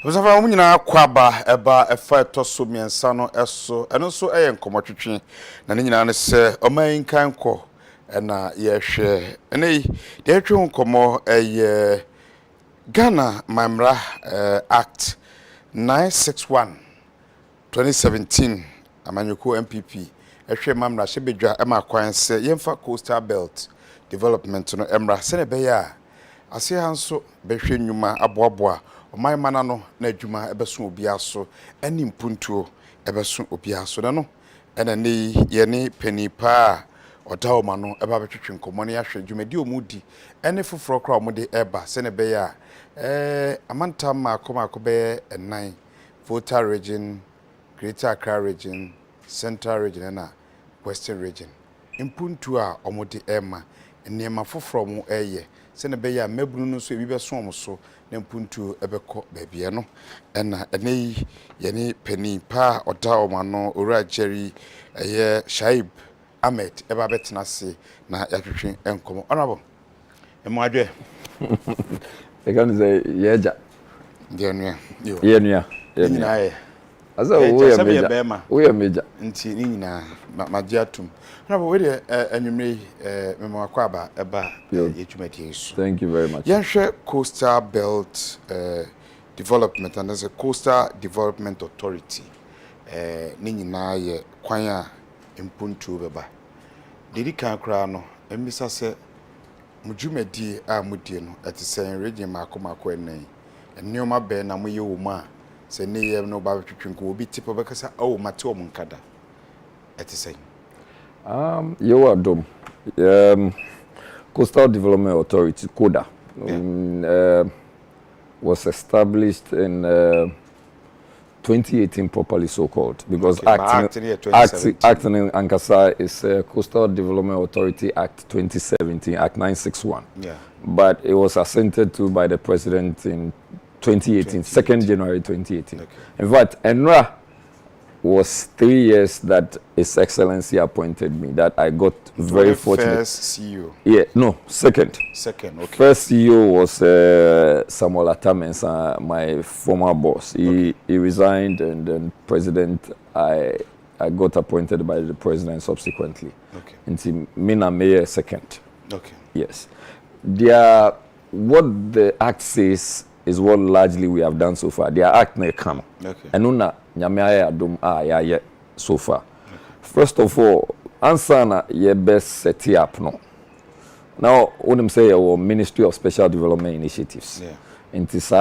Osafa mu nyina kwaba eba efa etoso miensa no eso eno so nkomotwetwe na ne nyina ne se oman kan kɔ na ye hwe ene de atwe nkomo Ghana Mamra Act 961 2017 amanyoko MPP ehwe mamra shebedwa ema kwan se yemfa coastal belt development no emra se ne be ya ase hanso behwe nnwuma aboaboa oman mana no na adwuma ebeso obi aso ani mpuntuo ebeso obi aso na no ena ne ye ne panipa odawo ma no eba betwetwe nkomo ne ahwe dwumadi omudi ene foforo kra omudi eba se ne be ya amanta makoma be enan Volta region, Greater Accra region, Central region na Western region impuntu a omudi ema nneema foforo mu se ne be ya mabunu no so ebi be so so na mpuntu ebekɔ baabia no ena ene ye pani pa oda ma no ora Jerry Shaib Ahmed eba betena se na yatwetwe enkomo honorable emo adwe e kan say yeja yenua yenua asa wo ya meja nti ni nyina magiatum honorable we de anwumre memo akwaba eba yetwumati so. Thank you very much. Yahwe Coastal Belt Development and there's a Coastal Development Authority ni nyina ye kwan a impuntu beba didi kan kra no emisa se mujumadi a mudie no etisen region mako enan enioma be na moye wo mu a se ne ye no ba twetwenko obi tipo bekasa o mate o munkada etisen you are dom Coastal Development Authority CODA was established in 2018 properly so called because acting in Ankasa is Coastal Development Authority Act 2017 Act 961 but it was assented to by the president in 2018 2nd January 2018 in fact Enra was 3 years that His Excellency appointed me that I got very fortunate. First CEO? Yeah, no, second. Second, okay. First CEO was Samuel Atamensa, my former boss. He resigned and then I got appointed by the president subsequently. Okay. And Mina Mayor second. Okay. Yes. What the act says is what largely we have done so far. Their act may come. Okay. And una nyame adom ya so far. Okay. First of all, ansana ye best set up no. Now, when say our Ministry of Special Development Initiatives. Yeah. And this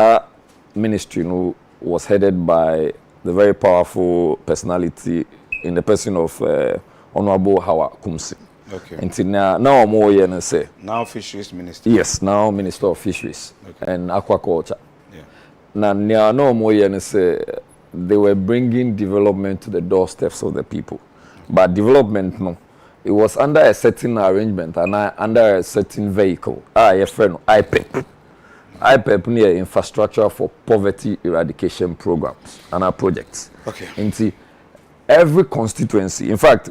ministry no was headed by the very powerful personality in the person of Honorable Hawa Kumsi. Okay. Until now more year say. Now Fisheries Minister. Yes, now Minister of Fisheries and Aquaculture. Yeah. Now no more year say they were bringing development to the doorsteps of the people. But development no, it was under a certain arrangement and under a certain vehicle. IPEP near Infrastructure for Poverty Eradication Programs and our projects. Okay. And every constituency, in fact,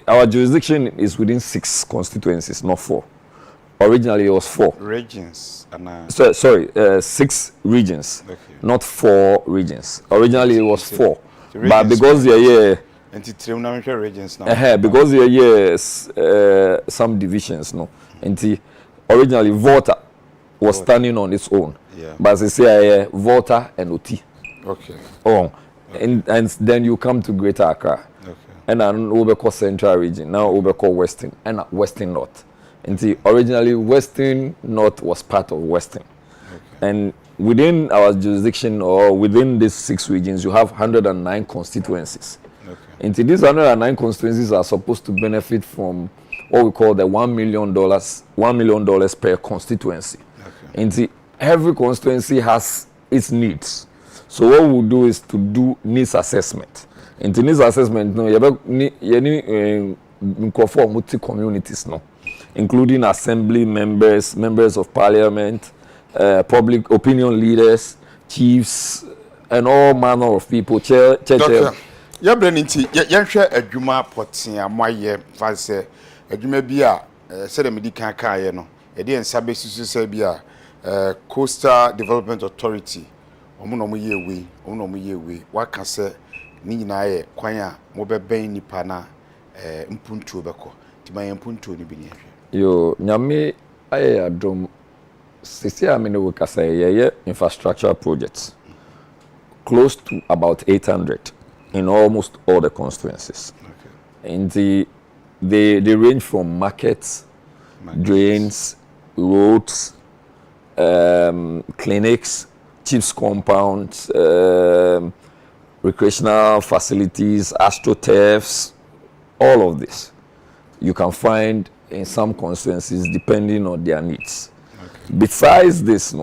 our jurisdiction is within 6 constituencies, not 4. Originally, it was 4 regions. 6 regions, not 4 regions. Originally, it was 4, but because regions now. Because some divisions, no. And originally, Volta was standing on its own, but they say Volta and OT. Okay. And then you come to Greater Accra. Okay. And then Ubeko Central region, now Ubeko Western, and Western North. And originally Western North was part of Western. Okay. And within our jurisdiction or within these 6 regions, you have 109 constituencies. Okay. And these 109 constituencies are supposed to benefit from what we call the $1 million per constituency. Okay. And every constituency has its needs. So what we'll do is to do needs assessment. And the needs assessment, no, you multi communities, no, including assembly members, members of parliament, public opinion leaders, chiefs, and all manner of people. Doctor, you bring into you share a juma potin amoye fancy a juma bia said the medical car, no, a day and Sabe say bia Coastal Development Authority. omo no mo ye we waka se ni nyina ye kwan a mo beben nipa na mpuntuo beko ti ma mpuntuo ni bi ni hwe yo nyame aye adom sisi amene we kasa ye infrastructure projects close to about 800 in almost all the constituencies. Okay. And they range from markets, drains, roads, clinics, chiefs compounds, recreational facilities, astroturfs, all of this you can find in some constituencies depending on their needs. Okay. Besides this,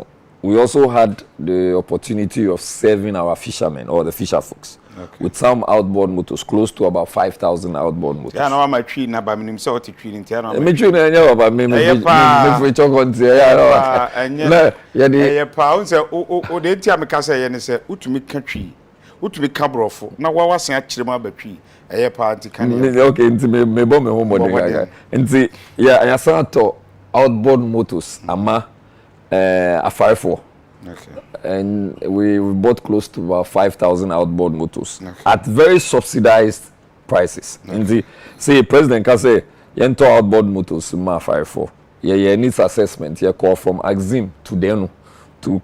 we also had the opportunity of serving our fishermen or the fisher folks. Okay. With some outboard motors, close to about 5,000 outboard motors. Yeah, no, I'm tree na ba minim so what tree in tiano. Me tree na nya ba me me chokonti ya no. Na ya di e pa unse o de tia me ka say ye ne say utumi ka tree. Utumi ka brofo na wa wasen a kire ma ba tree. E pa anti kan. Okay, nti me bo me ho modern. Nti ya sato outboard motors ama a 5-4. Okay. And we bought close to about 5,000 outboard motors. Okay. At very subsidized prices. Okay. And say President can say, "Yento outboard motors ma 5-4. Yeah, needs assessment. Yeah, call from Axim to Denu to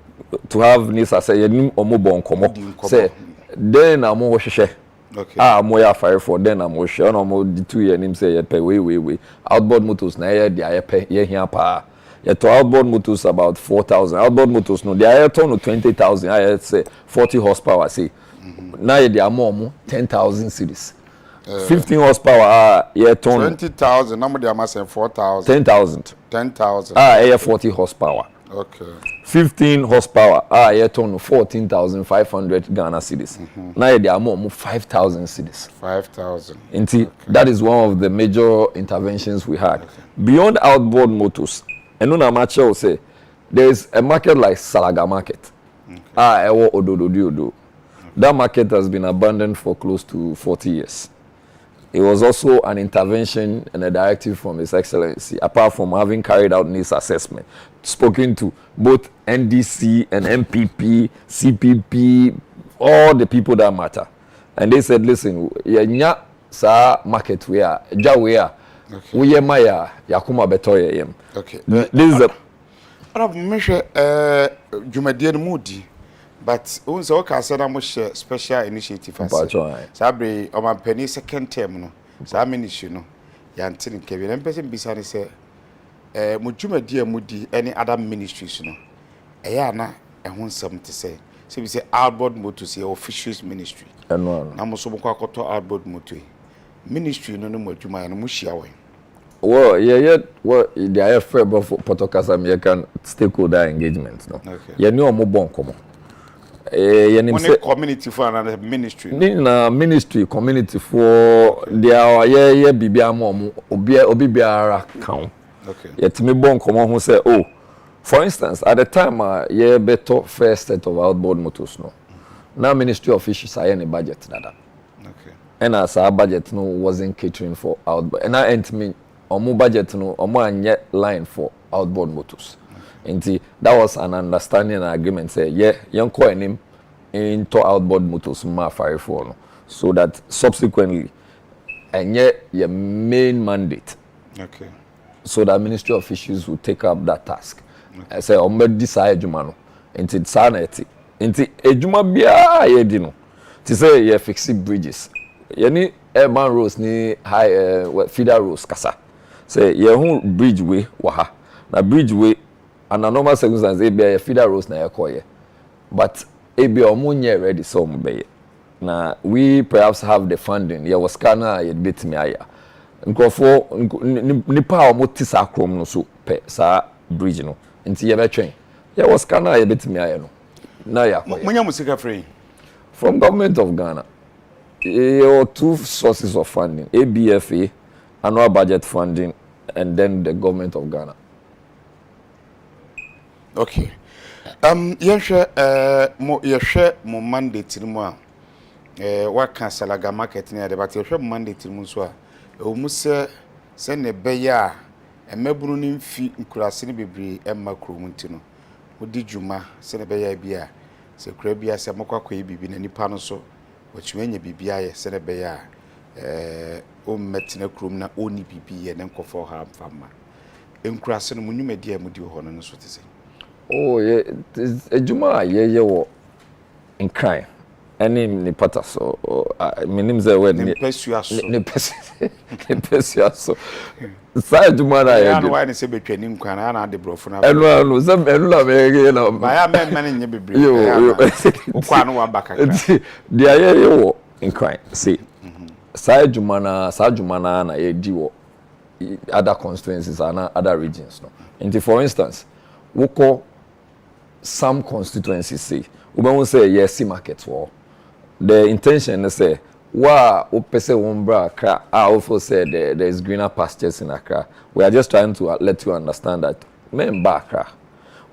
have needs assessment. Yeah, nim omo bon komo. Say then amo wohwehwe. Okay. Amo ya 5-4. Then amo wohwehwe. No mo di 2 year nim say yeah pay we. Outboard motors na yeah dia pay yeah here pa. Yeah, to outboard motors about 4,000. Outboard motors no, they are turn to 20,000. I say 40 horsepower. See, now they are more 10,000 cities. 15 horsepower. Yeah, turn 20,000. Number they are saying 4,000. 10,000. 10,000. Yeah, 40 horsepower. Okay. 15 horsepower. Yeah, turn 14,500 Ghana cities. Now they are more 5,000 cities. 5,000. Okay. That is one of the major interventions we had. Okay. Beyond outboard motors. And no matter will say there's a market like Salaga market. Okay. That market has been abandoned for close to 40 years. It was also an intervention and a directive from His Excellency, apart from having carried out needs assessment, spoken to both NDC and MPP, CPP, all the people that matter. And they said, listen, yeah, sa market we are, okay. We maya yakuma betoye yem. Okay. This is a Jumadie Moody, but also Casada much special initiative. Sabre or my penny second term no. Sa ministry no. Yantin Kevin and person beside say Mujumadie Moody any other ministries no. Ayana and want something to say. So we say outboard motors or fisheries ministry. And one. Namosobuka koto outboard motor. Ministry no more Juma and Mushiawe. Well, well, they are fair about Potokasa American stakeholder engagement. No, okay. You know more bon komo. Community for another ministry. Ministry community for their bibia mom obi biara count. Okay. Yet me bon komo who say for instance at the time better first set of outboard motors no. Now ministry officials are any budget that. Okay. And as our budget no wasn't catering for outboard and I ain't mean omo budget no omo anye line for outboard motors. Okay. That was an understanding and agreement say yanko enim into outboard motors ma 5-4 no, so that subsequently anye your main mandate. Okay. So that ministry officials will take up that task. Okay. I say omo decide juma no enti sanity enti ejuma bia ye di no to say ye fix bridges yani urban roads ni high feeder roads kasa. Say your bridge way waha. Na bridge way and a normal circumstance a feeder roads na yakoye. But ebi omunye ready so mbeye. Na we perhaps have the funding. Ya was kana ye bit me aya. Nkofo nipa omo tisa krom no so pe sa bridge no. Nti ye betwen. Ya was kana ye bit me aya no. Na yakoye. Munya musika free from government of Ghana. There are 2 sources of funding. ABFA, annual budget funding, and then the government of Ghana. Okay. Mo mandate ni mo wa kan Salaga market ni ade but yehwe mandate ni so a mu se ne beya emebunu ni mfi nkurase ni bebre emma kromunti no odi djuma se ne beya bia se kura bia se mokwa koyi bibi na nipa no so wachiwenye bibi aye se ne be ya o metena krom na oni bibi ye ne nkofo ha mfama enkurase no munwumadi a mudi ho no so tese oh ye ejuma ye wo nkran ene ni pata so minim ze we ne pesuaso ne pesuaso sa ejuma na ye ya no wa ne se betwani nkwan na ade brofo na enu ze enu la me na ba ya men nye bebre ukwa no wa bakaka dia ye wo nkran see sa ejuma na ye di wo other constituencies and other regions no and for instance we call some constituencies say we won't say yes market war the intention is say wa opese wombra Accra also say there is greener pastures in Accra. We are just trying to let you understand that men ba Accra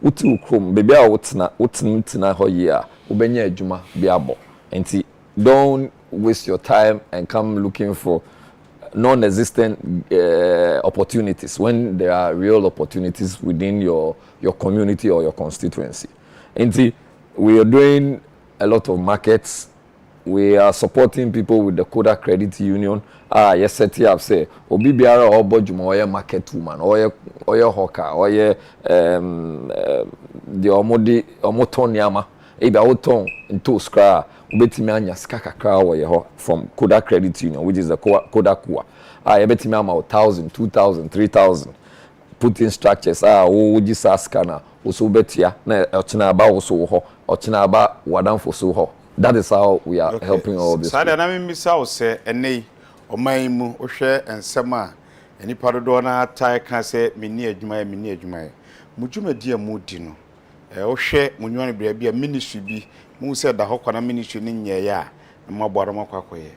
uti ukrom baby a utina ho year ubenya adwuma biabo enti don't waste your time and come looking for non-existent opportunities when there are real opportunities within your community or your constituency. And we are doing a lot of markets. We are supporting people with the CODA Credit Union. Yes, set up say obi biara or bodjuma or market woman or hawker or the omotoniama ebi awoton into skra ubetimi anya sika kakra wo from CODA Credit Union, which is the CODA Kua. Ebetimi ama 1,000, 2,000, 3,000 put in structures woji saska na oso betia na ochina aba oso ho ochina aba wadanfo so ho. That is how we are helping all this. Sada na mimisa o se enei oman mu ohwe ensem a enipa dodo na atai ka se meni adwuma mu dwumadi amudi no ohwe munwani bra bia ministry bi mu se da hokwa na ministry ni nyeye a maboro makwakoye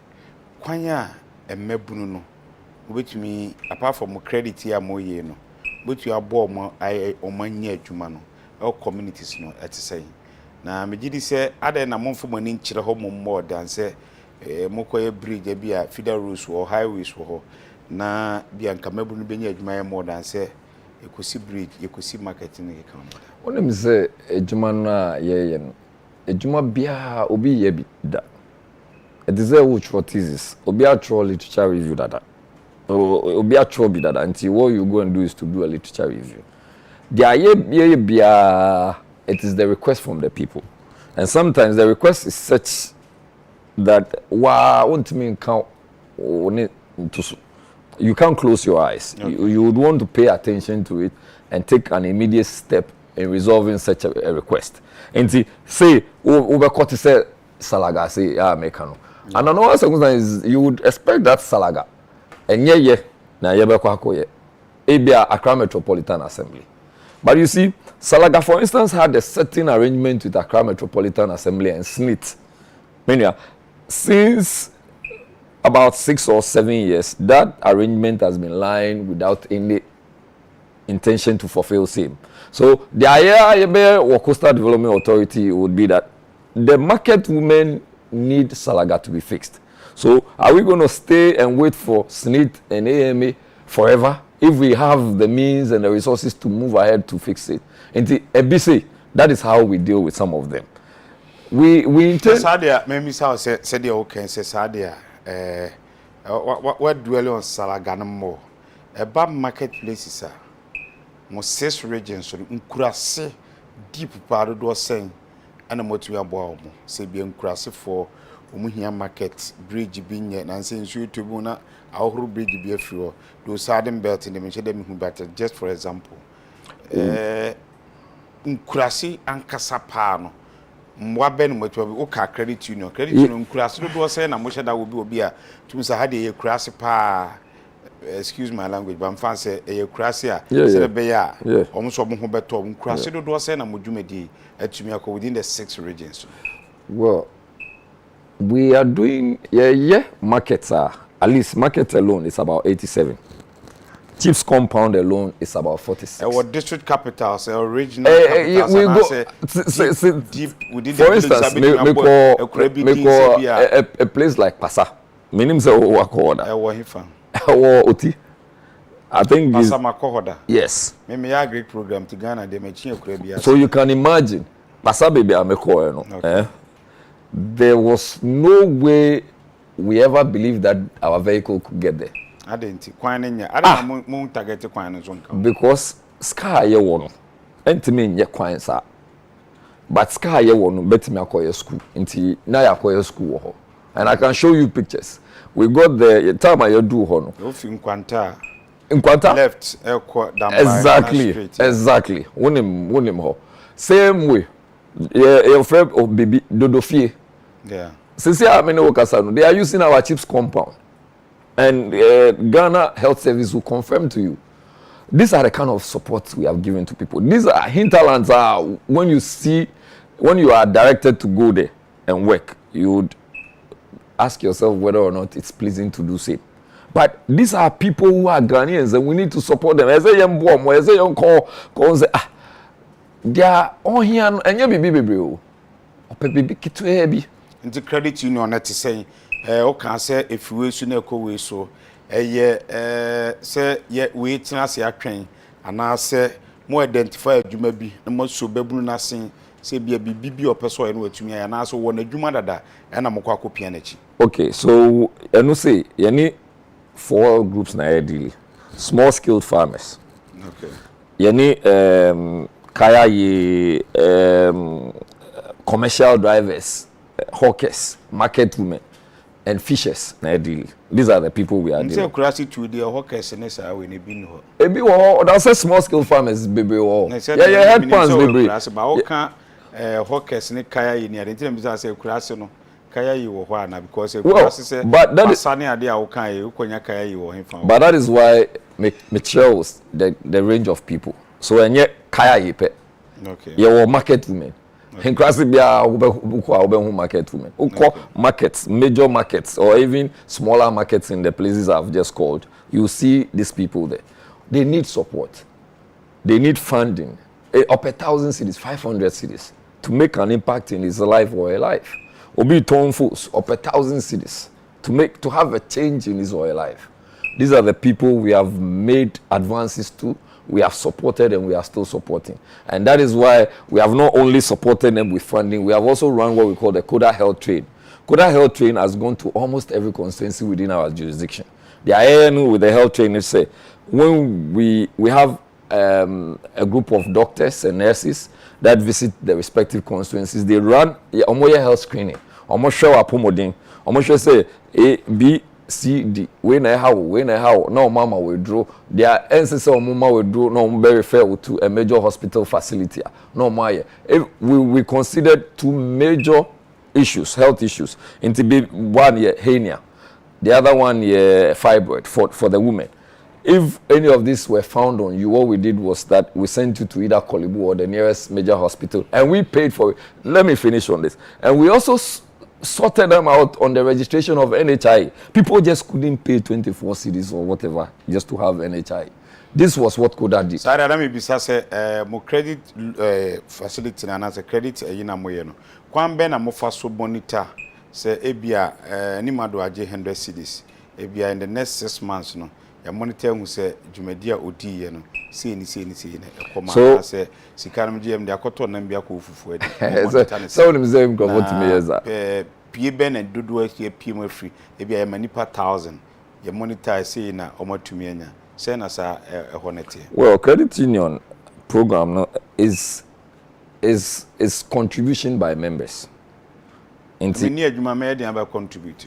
kwanya emmebunu no obetumi apart from credit ya moye no betu abo mo ai omanya adwuma no e communities no etesai na megidi se ade na momfo mani nkire ho mommo danse mokoye bridge bia feeder roads or highways ho na bia nkamabu no benya adwuma ya mo danse ekosi bridge ekosi market no ke kan onim se adwuma no ye no adwuma bia obi ye bi da it is a which what thesis obi actual literature review dada obi actual bi dada until what you go and do is to do a literature review there ye bia it is the request from the people, and sometimes the request is such that you can't close your eyes. Okay. You would want to pay attention to it and take an immediate step in resolving such a request. And say over say salaga say mekano. And another circumstance is you would expect that salaga and na ye ebia Accra Metropolitan Assembly. But you see, Salaga, for instance, had a certain arrangement with Accra Metropolitan Assembly and SNIT. Since about 6 or 7 years, that arrangement has been lying without any intention to fulfill same. So the idea of Coastal Development Authority would be that the market women need Salaga to be fixed. So are we going to stay and wait for SNIT and AMA forever? If we have the means and the resources to move ahead to fix it. And the EBC, that is how we deal with some of them. We intend... Sadia, maybe said the okay, says Sadia, what dwell on Salagana more? A bad marketplaces are most 6 regions, so Nkurase, deep part of the saying, and a motua bomb, say be Nkurase for Umuhia market, bridge being yet, and saying you to Buna. Our bridge be a few those sudden belt in the mention better just for example Nkurase ankasapano mwaben mwetu oka credit union Nkurase do say na mo sheda wo bi obi a tumsa ha de Nkurase pa excuse my language but I'm fancy Nkurase a say be ya omso mo ho beto Nkurase do say na mo dwumadi atumi akọ within the 6 regions. Well, we are doing markets at least market alone is about 87. Chiefs compound alone is about 46. Our district capitals, our regional capitals, we go deep within for instance, a place like Pasa. Minim se wakoda. Oti. I think Pasa makoda. Yes. Me a great program to Ghana. They may change. So you can imagine Pasa baby ameko no. There was no way we ever believed that our vehicle could get there. I didn't. I don't target kwan because sky ye wono. Entimi nye kwan sa. But sky ye wono betimi akoye school. Nti na ya akoye school wo ho. And I can show you pictures. We got the time I do ho no. Ofi Nkwanta. Nkwanta Left exactly. Wonim ho. Same way. Your friend of baby Dodofie. Yeah. Since they are using our chips compound. And Ghana Health Service will confirm to you. These are the kind of support we have given to people. These are hinterlands are when you are directed to go there and work, you would ask yourself whether or not it's pleasing to do so. But these are people who are Ghanaians and we need to support them. As a young bomb, as a young call say, they are on here and you baby kitu heavy. Into credit union net say o can say if we so na ko we so say ye we tina se atwen ana say mo identify adwuma bi na mo so babunu na sen say bia bibi opeso no atumi ya na so won adwuma dada na mo kwa kopia na chi. Okay, so enu say ye ni 4 groups na ideally small scale farmers. Okay. Ye ni kaya ye commercial drivers, hawkers, market women, and fishers. These are the people we are dealing with. To the hawkers and that's a small scale farmers, baby. Yeah, head pans, baby. Hawkers and kaya in the internet say Crassino, kaya you because but that is sunny idea. But that is why me chose the range of people. So and yet kaya yipe. Okay. Your market women. In Krasibia, market women. Markets, major markets, or even smaller markets in the places I've just called. You see these people there. They need support. They need funding. Up 1,000 cities, 500 cities to make an impact in his life or her life. Obi Tonfus, up 1,000 cities to have a change in his or her life. These are the people we have made advances to. We have supported and we are still supporting. And that is why we have not only supported them with funding, we have also run what we call the CODA Health Train. CODA Health Train has gone to almost every constituency within our jurisdiction. The ANU with the health train is say, when we have a group of doctors and nurses that visit the respective constituencies, they run a health screening. Almost show up almost say A, B, CD, when I how, no mama withdraw. Their ancestors or mama withdraw, no very fair to a major hospital facility. No my we considered 2 major issues, health issues. Into be one year hernia, the other one year fibroid for the women. If any of these were found on you, what we did was that we sent you to either Kolibu or the nearest major hospital, and we paid for it. Let me finish on this. And we also sorted them out on the registration of NHI. People just couldn't pay 24 cedis or whatever just to have NHI. This was what CODA did. Sorry, let me be say mo credit facility na as a credit yina mo ye no. Kwan be na mo fa so monitor say ebia ni mado age 100 cedis. Ebia in the next 6 months no. Ya monitor hu say dwumadia odi ye no. See ni ekoma say sikanum GM de akoto na bia ko fufu adi. So them say go vote me yes. Pie ben and dodo here PM free. Ebia ya manipa 1000. Ya monitor say na omotumi anya. Say na sa honete. Well, credit union program no, is contribution by members. We need adwuma me dey about contribute.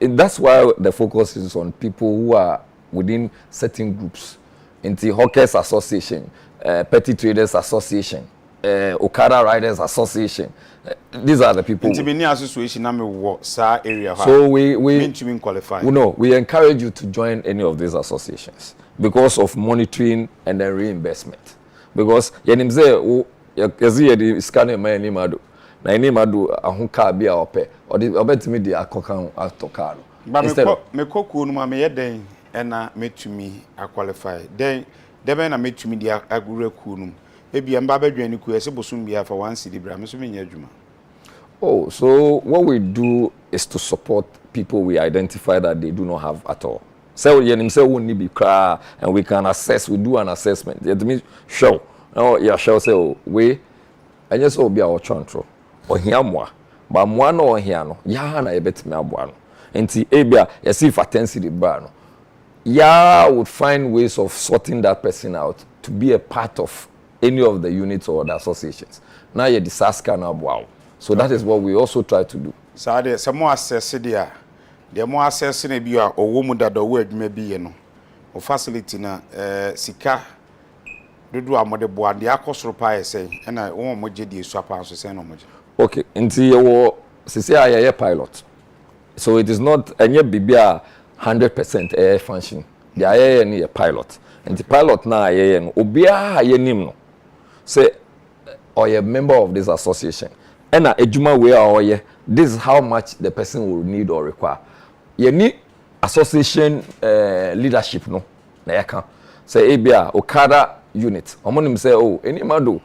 That's why the focus is on people who are within certain groups. Into Hawkers Association, Petty Traders Association, Okada Riders Association. These are the people. Into many association na me wo sa area. So we qualify. We encourage you to join any of these associations because of monitoring and then reimbursement. Because yenimze yazi the scanner my nimado. Na nimado ahunka bia ope. Or the obetimi di akokan atoka. But me koku no ma me yeden na metumi qualify. Then debe na metumi di agure ku no. Ebi mba badwani ku ese bosum bia for 1 cedi bra me so me nya adwuma. Oh, so what we do is to support people we identify that they do not have at all. So yenim say we need be cry and we can assess, we do an assessment. It means show. Oh, yeah, show say we enye so obi a o control ohia moa ba moa na ohia no ya na yebetimi aboa no enti ebia yesi fatensi de bra no ya would find ways of sorting that person out to be a part of any of the units or the associations. Now you disaster now wow. So that is what we also try to do. So there some more access there. The more access na bi a owo mu da do wo adwuma bi ye no. O facility na sika dodo amode bo ade akosoro pa yesey na wo mo je die so apa so sen no mo je. Okay, nti ye wo sisi aye pilot. So it is not enye bibia 100% air function. The aye ni a pilot. And the pilot na aye no obia aye nim no. Say or a member of this association. And ejuma we are this is how much the person will need or require. You need association leadership no. Na yaka. Say ebia okada unit. Omonim say oh any man do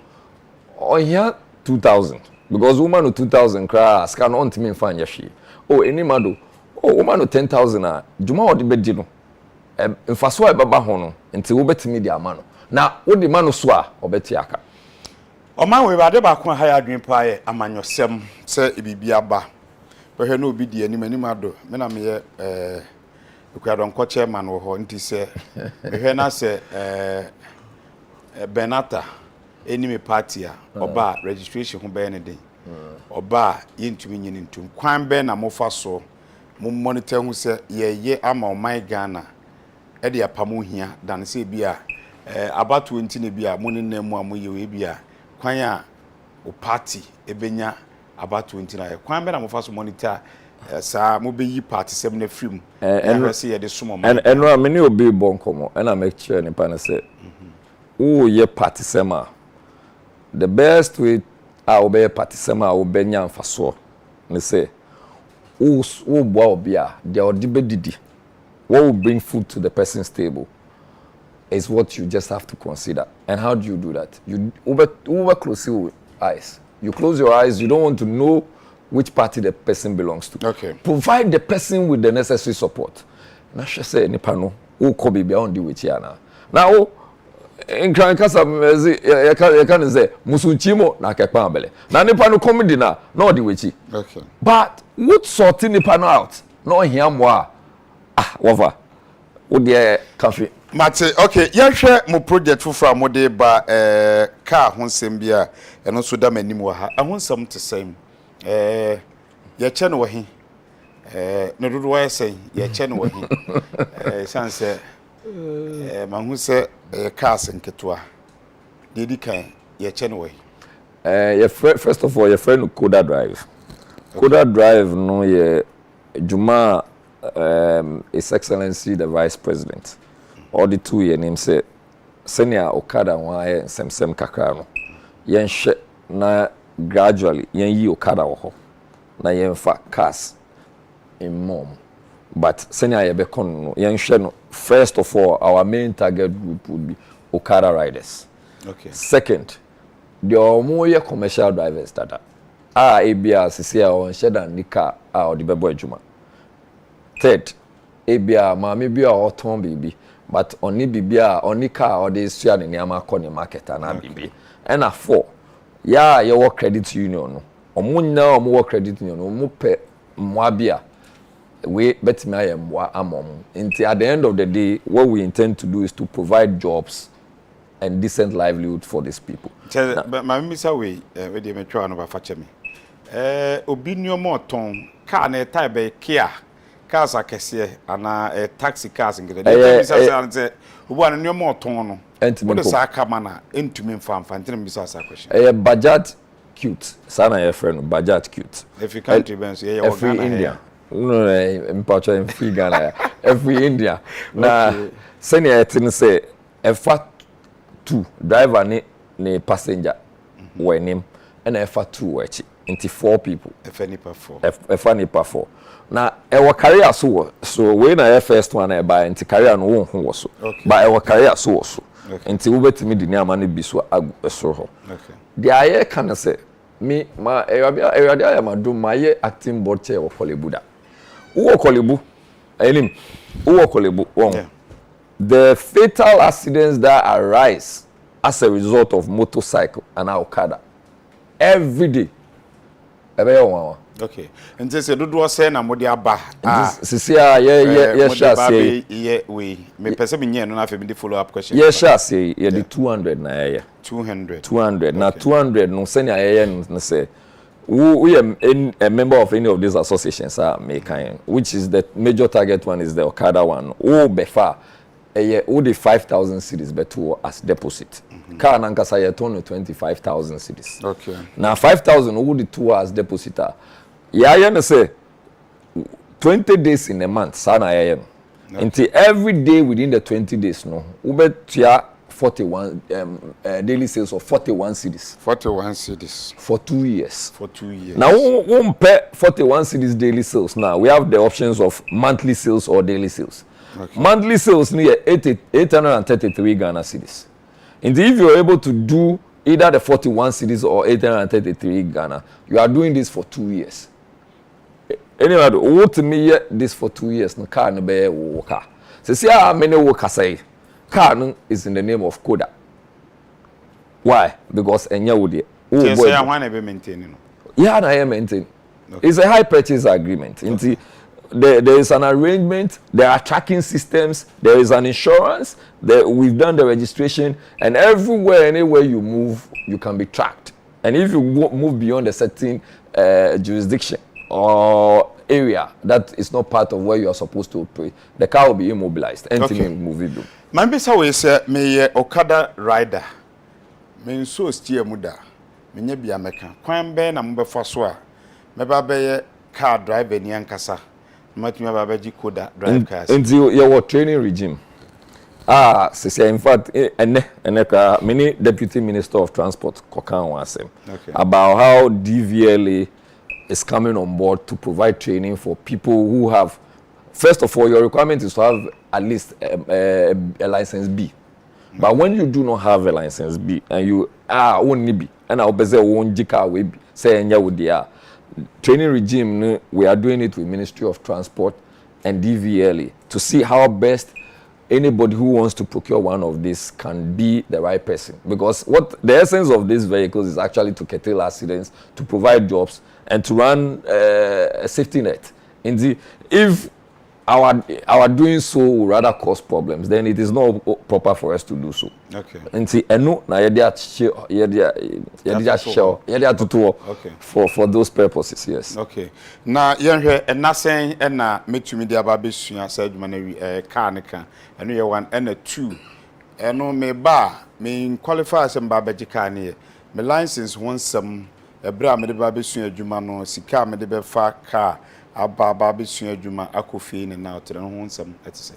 or here 2000 because woman no 2000 cra scan on to me fan yashi. Oh any man do oh woman no 10,000 a juma odi bedi no. Mfaso e baba ho no nti wo betimi di ama no. Na wo di ma no so a obeti aka. Oman we bade ba ko ha ya adwen pa ye amanyosem se ibibia ba. Behwe na obi di anim ado. Me na me ye ekuadon ko chairman wo ho nti se behwe na se Benata enemy party a oba registration ho be ne den. Oba ye ntumi nyini ntum. Kwan be na mofa so mo monitor hu se ye ama oman Ghana e de apamu hia dan se bia about 20 ne bia mo ne namu amoye we bia kwan a o party ebenya about 20 na kwan be na mofa so monitor sa mo be yi party 7 na film e se ye de somo man and no me ne obi bonkomo and I make sure ni pa na say oh ye party sema the best way a obey party sema obenya mfaso me say oh boa obi a they odibedidi what will bring food to the person's table is what you just have to consider. And how do you do that? You over close your eyes. You close your eyes. You don't want to know which party the person belongs to. Okay. Provide the person with the necessary support. Na she say nipa no who ko be on the with ya na. Now in Krankasa you can say musunchimo na kekpa abele. Na nipa no comedy na the with. Okay. But what sorting nipa no out? No here mo whatever. Wo de cafe Mate, okay, yehwe mo project fufura mo de ba car ho nsem bia eno so da manim wa ha. Ho nsem te sem. Ye che no wo he. No dodo wa sen, ye che no wo he. Sanse ma hu se cars nketoa. De di kan ye che no wo he. First of all, your friend CODA drive. Okay. CODA drive no ye Juma His Excellency the Vice President. All the 2 year name say senior Okada wa sem kakra no yen hye na gradually yen yi Okada wo ho na yen fa cars in mom but senior ye be kon no yen hye no first of all our main target group would be Okada riders. Okay. Second, the omoye commercial drivers data ebia sisi a on hye dan nika a odi bebo adwuma. Third, ebia maame bi a oton bibi but oni bibia oni car or dey sua ne niam akọ ne market na bibi and a 4 ya ye work credit union no omunya omo credit union omo pe mwa bia we betimi aye mwa amom until at the end of the day what we intend to do is to provide jobs and decent livelihood for these people. Ma mi sa we dey metwa no ba fa chemi obi ni omo ton car na type be Kia cars akese ana taxi cars ngede dey bisa say obu an nneoma oton no enti sa aka mana entumi mfa ntene bisa sa question Bajaj cute sana your friend Bajaj cute every country benso ye your Ghana India no mpacho in free Ghana every India na senior tin say efa 2 driver ni passenger we nim and efa 2 wechi into 4 people efa nipa 4 na ewa career so we na first one e buy into career no won ho so but ewa career so into we betimi di niam na bi so so ho okay the aye can say me ma ewade aye ma do ma ye acting board chair of Kolebuda wo Kolebu enim wo Kolebu won the fatal accidents that arise as a result of motorcycle and Okada every day. Okay. And this is do say na modi aba. Sisi ye sha say we me pese me nye no na fe me follow up question. Ye sha say ye the 200 na ye. 200. 200. Now 200 no send ye no say we are a member of any of these associations which is the major target one is the Okada one. Befa who the 5,000 cedis beto as deposit. Car nankasa ye turn 25,000 cedis. Okay. Now 5,000 who the 2 as depositor. Yeah, say 20 days in a month. Sana until every day within the 20 days, no, ube tia 41 daily sales of 41 cedis. 41 cedis for 2 years. For 2 years. Now, we pay 41 cedis daily sales. Now we have the options of monthly sales or daily sales. Okay. Monthly sales near 833 Ghana cedis. Indeed, if you're able to do either the 41 cedis or 833 Ghana, you are doing this for 2 years. Anyway, what me this for 2 years? No car no be worker. So see how many workers say car is in the name of CODA. Why? Because enya wodi. Yes, I want to be maintaining. Yeah, I am maintaining. Okay. It's a high purchase agreement. Okay. There is an arrangement. There are tracking systems. There is an insurance. We've done the registration, and everywhere, anywhere you move, you can be tracked. And if you move beyond a certain jurisdiction or area that is not part of where you are supposed to operate, the car will be immobilized. Anything in movie. My best way say me Okada rider. Me so steer muda. Me nye bia meka. Kwan be na mbe faso a. Me ba be car driver ni ankasa. Matumi ba be CODA drive cars. Until your training regime. In fact, Eneka, many Deputy Minister of Transport, Kokan Wasem, about how DVLA is coming on board to provide training for people who have, first of all, your requirement is to have at least a license B. But when you do not have a license B and you are only B, and I'll be say training regime, we are doing it with Ministry of Transport and DVLA to see how best anybody who wants to procure one of these can be the right person. Because what the essence of these vehicles is actually to curtail accidents, to provide jobs, and to run a safety net. Indeed, if our doing so will rather cause problems, then it is not proper for us to do so. Okay. And see, no, na for those purposes, yes. Okay. Now, you're and nothing, and na metumi dia babesua said man car nika, and you one and a two, and no me ba me qualify as babaji car near me license once some a bra me the babesua juma no sika me the befa car. Ababa besua adwuma akofi ne na otere ho nsam atise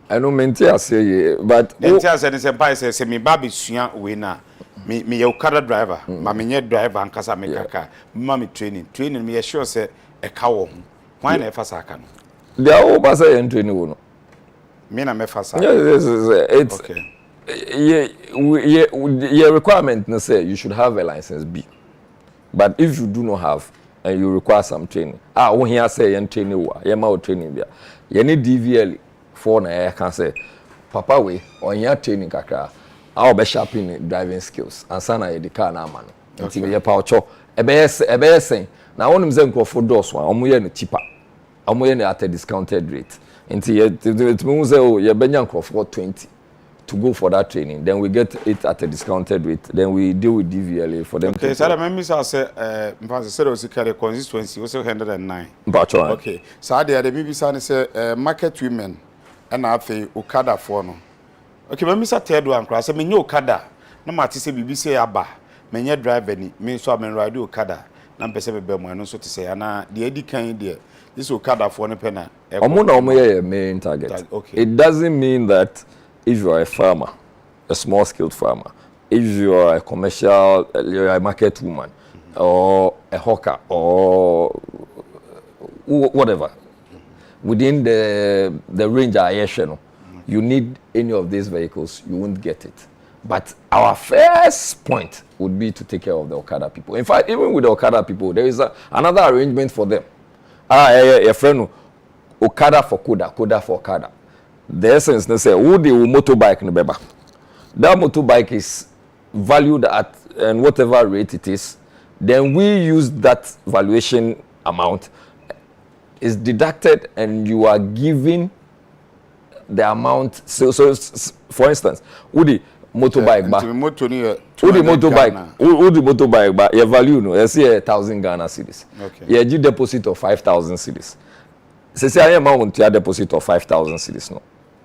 I know mente ase but mente ase ne se pai se me ba besua we na me ye Okada driver ma me nye driver ankasa me kaka ma me training me sure say e ka wo ho why na e fa saka no there o ba say en training wo no me na me fa saka yes it's okay yeah requirement no say you should have a license B, but if you do not have and you require some training. When here say yen training wa, training there. You need DVL for na can say, Papa we on your training kakra. I'll be sharpening driving skills. And sana ye the car na man. Until ye paucho. Ebe saying. Now one mzen for those one. Omuye no cheaper. Omuye no at a discounted rate. Until ye it means ye benyan for 20. To go for that training, then we get it at a discounted rate. Then we deal with DVLA for them. Okay, so I remember say, said was carry constituency was 109. Okay, so the BBC say market women and I say Okada for no. Okay, when Mr. Third one class, I mean Okada. No matter say BBC aba, me drive any, me so I ride Okada. Na pese be mo no so to say na the edi kan there. This Okada for no penna. Omo main target. Okay. It doesn't mean that if you are a farmer, a small-scaled farmer, if you are a commercial, you're a market woman, or a hawker, or whatever, within the range of air, you need any of these vehicles, you won't get it. But our first point would be to take care of the Okada people. In fact, even with the Okada people, there is another arrangement for them. A friend, Okada for CODA, CODA for Okada. The essence, they say, who the motorbike nebeba. That motorbike is valued at and whatever rate it is, Then we use that valuation amount, is deducted, and you are given the amount. So for instance, Udi motorbike ba. Udi motorbike ba. Your value no. You see 1,000 Ghana cedis. Okay. You give deposit of 5,000 cedis. Say I amount you deposit of 5,000 cedis no.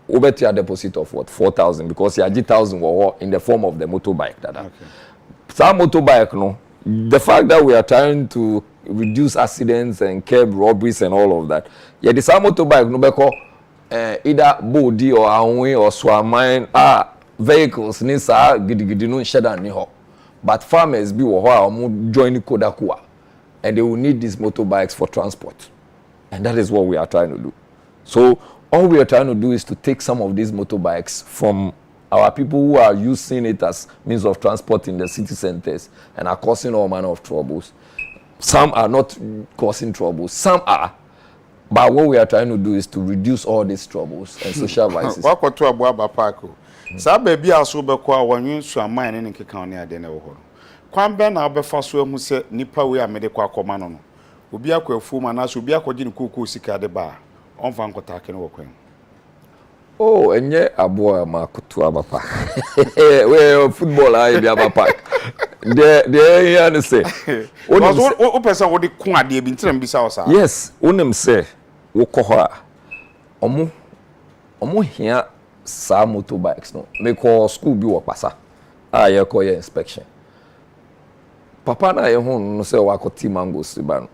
Over to your deposit of what 4,000 because you have 1,000 in the form of the motorbike. Okay. Some motorbike no. The fact that we are trying to reduce accidents and curb robberies and all of that, yeah, the some motorbike no because either body or away or swamine vehicles ni sa gidigidi no sheda ni ho. But farmers be wo ho join CODA kuwa, and they will need these motorbikes for transport, and that is what we are trying to do. So all we are trying to do is to take some of these motorbikes from our people who are using it as means of transport in the city centers and are causing all manner of troubles. Some are not causing troubles, some are. But what we are trying to do is to reduce all these troubles and social vices. What to Abuaba Parko? Sa baby also be kwa wanyu so aman ne nkeka ne ade na wo ho. Kwan be na obefa so amu se nipa we amede kwa akoma no no. Obi akwafu ma na so obi akogye ne kokoo sika de ba. Onfa nkota ke ne wo kwan. Oh, enye aboa makutu abapa. We football I be abapa. The here say. O person wo de ko ade bi ntram bi sa o sa. Yes, onim say wo kɔ hɔ a ɔmo hia saa motorbikes no. Me kɔ school bi wɔ Pasa. A ye kɔ ye inspection. Papa na ye ho no say wakɔti mangoes ba no.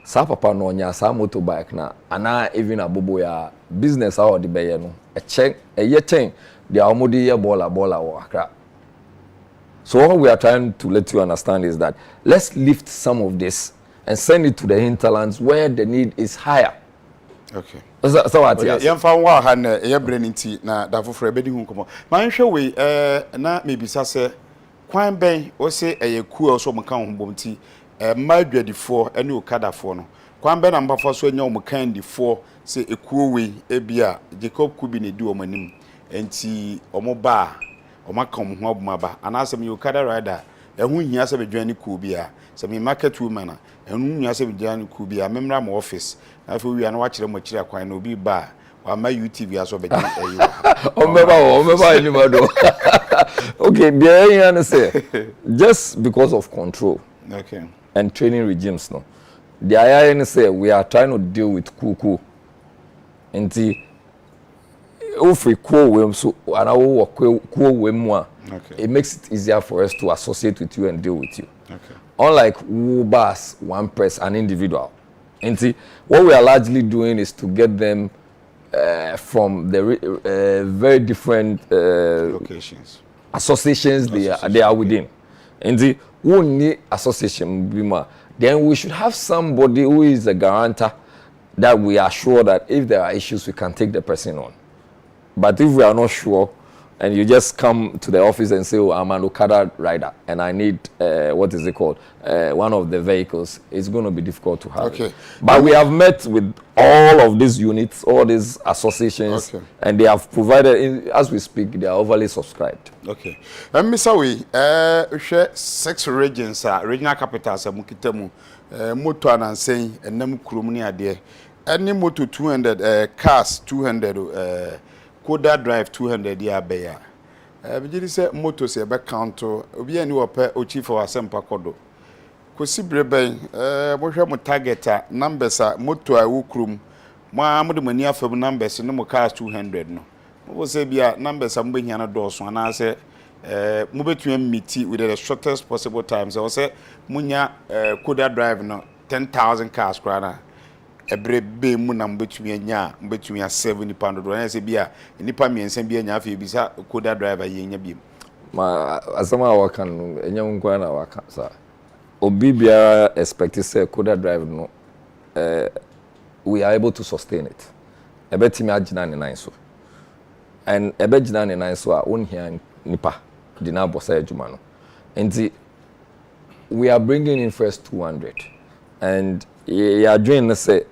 Sa papa no nya sa motorbike na ana even abobo ya business how the beye no ye chain the amodi ye baller wo Accra. So what we are trying to let you understand is that let's lift some of this and send it to the hinterlands where the need is higher. Okay. So what yes. Yem fa wa ha na ye breniti na da foforo be di hu komo. Man hwe we na mebisa se kwan ben o se eye so mo kan ho bomti madwadifo ene okadafo no kwan be na mbafo so anya o kandifo se ekuo we ebia Jacob Kubi ne di o manim enti omo ba o maka omo ho abumaba anase me okada rider ehu hia se bedwan ne ku bia se me market woman na ehu hia se bedwan ne ku bia memra mo office na fe wi ana wa kire mo kire kwan na obi ba wa ma UTV aso bedwan ayi o meba ni mado. Okay, there you say just because of control. Okay. And training regimes no. The IIN say we are trying to deal with kuku. Nti if we call them so and our call them okay. It makes it easier for us to associate with you and deal with you. Okay. Unlike Ubas, one press, an individual. Nti what we are largely doing is to get them from the very different locations, associations they are within. Nti only association bima, then we should have somebody who is a guarantor that we are sure that if there are issues we can take the person on. But if we are not sure and you just come to the office and say, oh, I'm an Okada rider and I need what is it called, one of the vehicles, it's going to be difficult to have. Okay. But we have met with all of these units, all these associations, okay. And they have provided, as we speak, they are overly subscribed. Okay. Mr. We share 6 regions, regional capitals, Mukitemu, motor and saying, and Nemu Kurumuni ade. Any motor 200, cars 200, CODA drive 200 ya beya. Bijiri se motor se be counto, obi ani wope o chief of asempa kodo. Kosi brebe mo hwe mo targeta numbers a motor a wo krum. Mo amode mani afam numbers no mo cars 200 no. Mo se bia numbers a mo behia na do so na se mo betua meet with the shortest possible time. So say munya CODA drive no 10,000 cars krana. Ebre be mu na mbetumi anya mbetumi a 70 pound do na se bia nipa miensen bia nya afi bisa CODA driver ye nya biem ma asama waka no enya nkwa na waka sa obi bia expect say CODA drive no we are able to sustain it ebetimi agina ne nan so and ebegina ne nan so a onhia nipa di na bosa adwuma no enti we are bringing in first 200 and you are doing say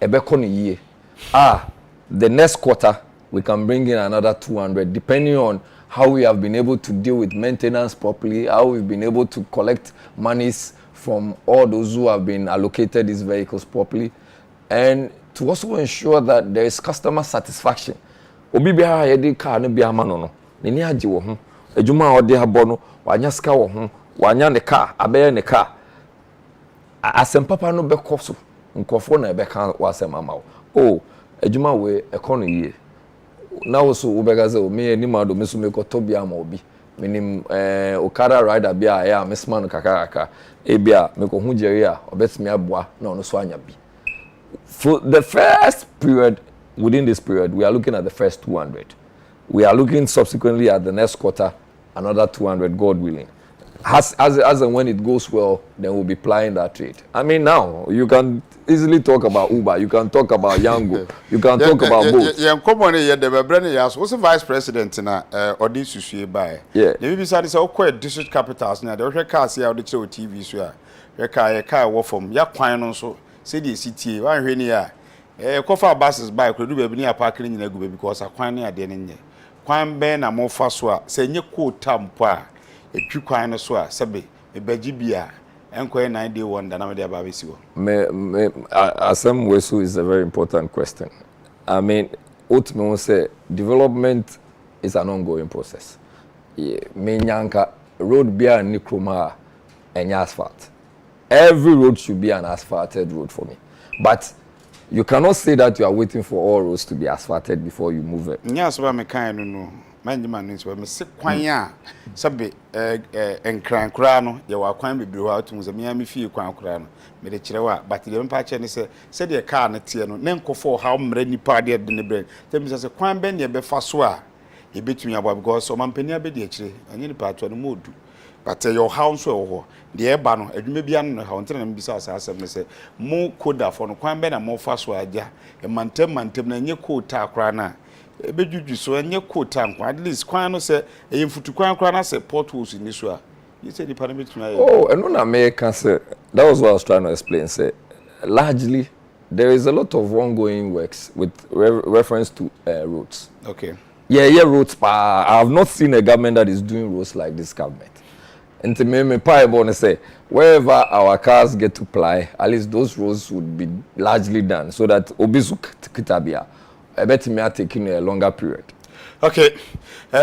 the next quarter we can bring in another 200 depending on how we have been able to deal with maintenance properly, how we've been able to collect monies from all those who have been allocated these vehicles properly, and to also ensure that there is customer satisfaction. Obi biara yedi car no biara no no. Ni agye wo ho. Adwuma a ode abo no, wanya ska wo ho, wanya ne car, abeye ne car. Asem papa no bekọ so. Nkofo na ebeka wasem ama wo. Oh, adwuma we ekono yie. Na wo so ubega say o me anima do me so me ko to bia ma obi. Menim okada rider bia ya mesma no kakaka. E bia me ko hu jeri a obetimi aboa na ono so anya bi. For the first period, within this period, we are looking at the first 200. We are looking subsequently at the next quarter, another 200, God willing. As and when it goes well, then we'll be plying that trade. I mean, now, you can easily talk about Uber, you can talk about Yango, you can talk about both. Yeah, come on here, the Brennan, yes, what's the vice president in or this issue by? Yeah. The BBC is all quite district capitals now. The car see how the show TV, so your car work from Yaquine also. Say the city, one here, coffee buses by could do near parking in a good because I quite near the end. Quine Ben and more fast, say you could tampa, a true quine as well, Sabi, a begibia, and quite 91 than I'm there by Visu. Asem Wesu is a very important question. I mean, ultimately, say development is an ongoing process. Menyanka, road beer and Nikroma and asphalt. Every road should be an asphalted road for me. But you cannot say that you are waiting for all roads to be asphalted before you move it. Yes, what me kind of know. Mind man is where me sick kwanya. Sabe enkran kura no ye wa kwan bebre wa tum ze me am fie kwan kura no. Me de kire wa but the mpa che ne se de car ne tie no ne nkofo how mra nipa de de ne bre. Tell say kwan ben ye be fa so a ye betumi abo because o mampani be de kire. Anyi nipa to no modu. But your house so the eba no adwuma bia no ha ontre na mbisa asasem ne se mo CODA for no kwan be na mo fa so aja e mantem na nye quota akra na e bejuju so nye quota nkwa at least kwan no se e mfutu kwan akra na se potholes ni so a you say the parameter na oh and no American say that was what I was trying to explain say largely there is a lot of ongoing works with reference to roads. Okay. Yeah roads I have not seen a government that is doing roads like this government. And to me, I say, wherever our cars get to ply, at least those roads would be largely done, so that obisu kitabia, I bet me are taking a longer period. Okay,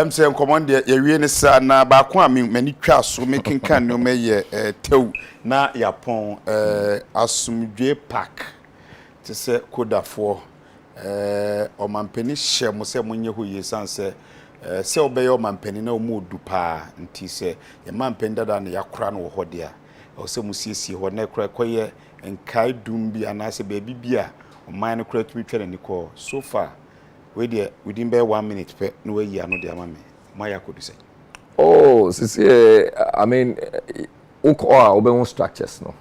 say command the area sa na ba ko am many twa so making can no me tew na yapon asumdwe park to say CODA for o mampeni hye mo se monye ho yesan se se obeyo mampeni na omudu pa nti se ye mampeni dada na yakora no ho de a o se musiesie ho na kra koye enkai dum bi anase ba bibia o man no kra tumi twere ni ko so far we there within by 1 minute pe no we ya no de amame maya could say oh see I mean oben structures no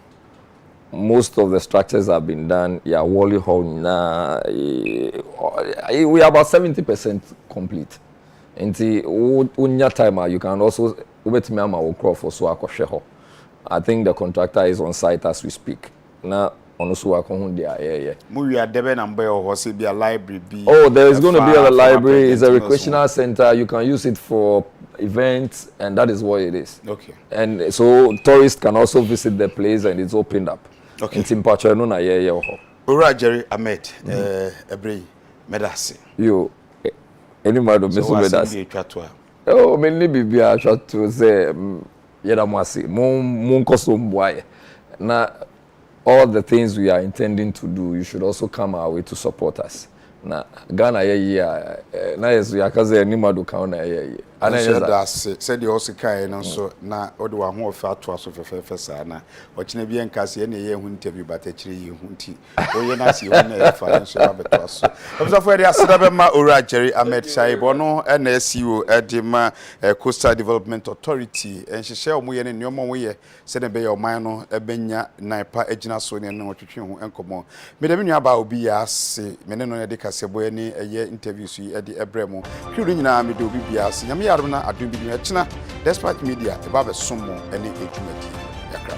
most of the structures have been done wally hall na we are about 70% complete. Nti unya time you can also ubetimi ama okro for so akohwe ho. I think the contractor is on site as we speak. Na ono so akohu dia mu wi adebe na mba ho se bia library bi. Oh, there is going to be a library, it's a recreational center, you can use it for events and that is what it is. Okay. And so tourists can also visit the place and it's opened up. Okay. Nti mpacho no na ho. Ora Jerry Ahmed Ebrey Medasi. You any mado meso Medasi. Oh, many bibia try to say yeda mo ase mo nkoso mboaye. Na all the things we are intending to do, you should also come our way to support us. Na Ghana na yesu yakaze any mado ka na ana yes said the also kai no so na ode wa ho ofa to aso fefefe sa na ochine bi enkase na ye hu interview but akire ye hu nti oye na se hu na e fa so abeto aso obza for the asada be ma Ora Jerry Ahmed Shaibo no na CEO edema Coastal Development Authority enhyehyɛ omo ye ne nneomo wo ye se ne be ye oman no ebenya naipa agina so ne no twetwe hu enkomo me de nua ba obi ya ase me ne no ye de kasebo ni eye interview so ye de ebremo hwuru nyina me de obi bia ase nyame na adum bi no akina despite media e ba be somo ene edwumadi yakra